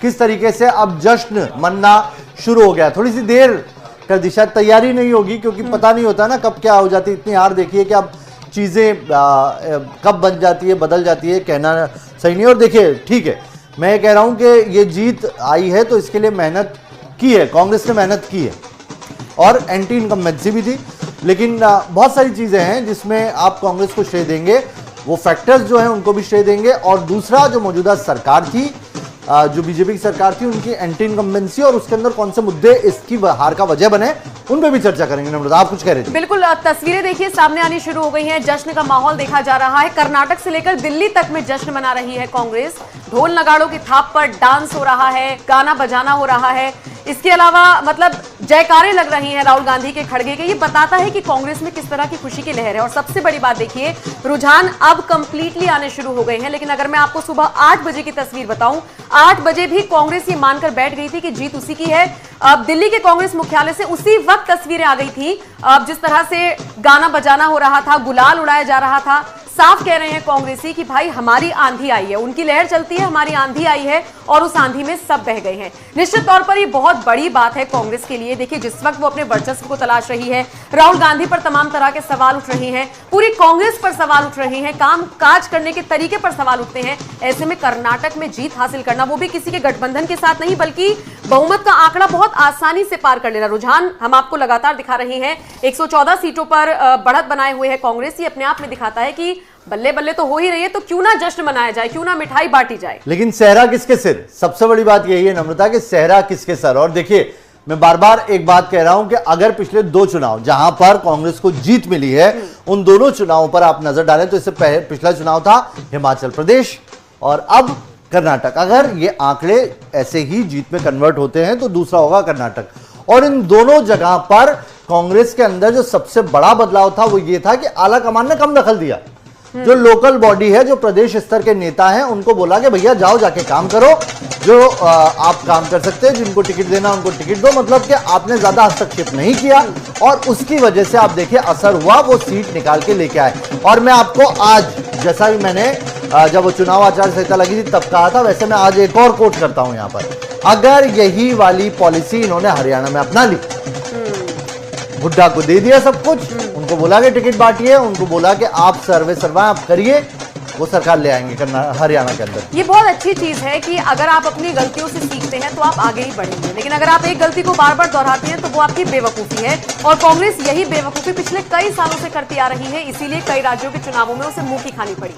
किस तरीके से अब जश्न मनना शुरू हो गया। थोड़ी सी देर कर दी, शायद तैयारी नहीं होगी क्योंकि पता नहीं होता ना कब क्या हो जाती है। इतनी हार देखिए कि अब चीज़ें कब बन जाती है, बदल जाती है, कहना सही नहीं। और देखिए ठीक है, मैं ये कह रहा हूँ कि ये जीत आई है तो इसके लिए मेहनत की है, कांग्रेस ने मेहनत की है और एंटी इनकम्बेंसी भी थी। लेकिन बहुत सारी चीज़ें हैं जिसमें आप कांग्रेस को श्रेय देंगे, वो फैक्टर्स जो हैं उनको भी श्रेय देंगे। और दूसरा, जो मौजूदा सरकार थी, जो बीजेपी की सरकार थी, उनकी एंटी इनकम्बेंसी और उसके अंदर कौन से मुद्दे इसकी हार का वजह बने, उन पे भी चर्चा करेंगे। नम्रता, आप कुछ कह रहे थे? बिल्कुल, तस्वीरें देखिए सामने आनी शुरू हो गई हैं, जश्न का माहौल देखा जा रहा है। कर्नाटक से लेकर दिल्ली तक में जश्न मना रही है कांग्रेस। ढोल नगाड़ों की थाप पर डांस हो रहा है, गाना बजाना हो रहा है। इसके अलावा मतलब जयकारे लग रही हैं राहुल गांधी के, खड़गे के। ये बताता है कि कांग्रेस में किस तरह की खुशी की लहर है। और सबसे बड़ी बात देखिए, रुझान अब कंप्लीटली आने शुरू हो गए हैं। लेकिन अगर मैं आपको सुबह 8 बजे की तस्वीर बताऊं, 8 बजे भी कांग्रेस ये मानकर बैठ गई थी कि जीत उसी की है। अब दिल्ली के कांग्रेस मुख्यालय से उसी वक्त तस्वीरें आ गई थी। अब जिस तरह से गाना बजाना हो रहा था, गुलाल उड़ाया जा रहा था, साफ कह रहे हैं कांग्रेसी कि भाई हमारी आंधी आई है। उनकी लहर चलती है, हमारी आंधी आई है और उस आंधी में सब बह गए हैं। निश्चित तौर पर ये बहुत बड़ी बात है कांग्रेस के लिए। देखिए, जिस वक्त वो अपने वर्चस्व को तलाश रही है, राहुल गांधी पर तमाम तरह के सवाल उठ रहे हैं, पूरी कांग्रेस पर सवाल उठ रहे हैं, काम काज करने के तरीके पर सवाल उठते हैं। ऐसे में कर्नाटक में जीत हासिल करना, वो भी किसी के गठबंधन के साथ नहीं, बल्कि बहुमत का आंकड़ा बहुत आसानी से पार कर लेना। रुझान हम आपको लगातार दिखा रहे हैं। 114 सीटों पर बढ़त बनाए हुए है कांग्रेस। ये अपने आप में दिखाता है कि बल्ले बल्ले तो हो ही रही है, तो क्यों ना जश्न मनाया जाए, क्यों ना मिठाई बांटी जाए। लेकिन सेहरा किसके सिर? सबसे बड़ी बात यही है नम्रता कि सेहरा किसके सर। और देखिए, मैं बार बार एक बात कह रहा हूं कि अगर पिछले 2 चुनाव जहां पर कांग्रेस को जीत मिली है, उन दोनों चुनावों पर आप नजर डालें तो इससे पिछला चुनाव था हिमाचल प्रदेश और अब कर्नाटक। अगर ये आंकड़े ऐसे ही जीत में कन्वर्ट होते हैं तो दूसरा होगा कर्नाटक। और इन दोनों जगह पर कांग्रेस के अंदर जो सबसे बड़ा बदलाव था वो ये था कि आला कमान ने कम दखल दिया। जो लोकल बॉडी है, जो प्रदेश स्तर के नेता हैं, उनको बोला कि भैया जाओ जाके काम करो, जो आप काम कर सकते हैं, जिनको टिकट देना उनको टिकट दो। मतलब कि आपने ज्यादा हस्तक्षेप नहीं किया और उसकी वजह से आप देखिए असर हुआ, वो सीट निकाल के लेके आए। और मैं आपको आज, जैसा भी मैंने जब वो चुनाव आचार संहिता लगी थी तब कहा था, वैसे मैं आज एक और कोट करता हूं यहां पर। अगर यही वाली पॉलिसी इन्होंने हरियाणा में अपना ली, हुड्डा को दे दिया सब कुछ, उनको बोला कि टिकट बांटिए, उनको बोला कि आप सर्वे सर्वा आप करिए, वो सरकार ले आएंगे हरियाणा के अंदर। ये बहुत अच्छी चीज है कि अगर आप अपनी गलतियों से सीखते हैं तो आप आगे ही बढ़ेंगे। लेकिन अगर आप एक गलती को बार बार दोहराते हैं तो वो आपकी बेवकूफी है। और कांग्रेस यही बेवकूफी पिछले कई सालों से करती आ रही है, इसीलिए कई राज्यों के चुनावों में उसे मुंह की खानी पड़ी।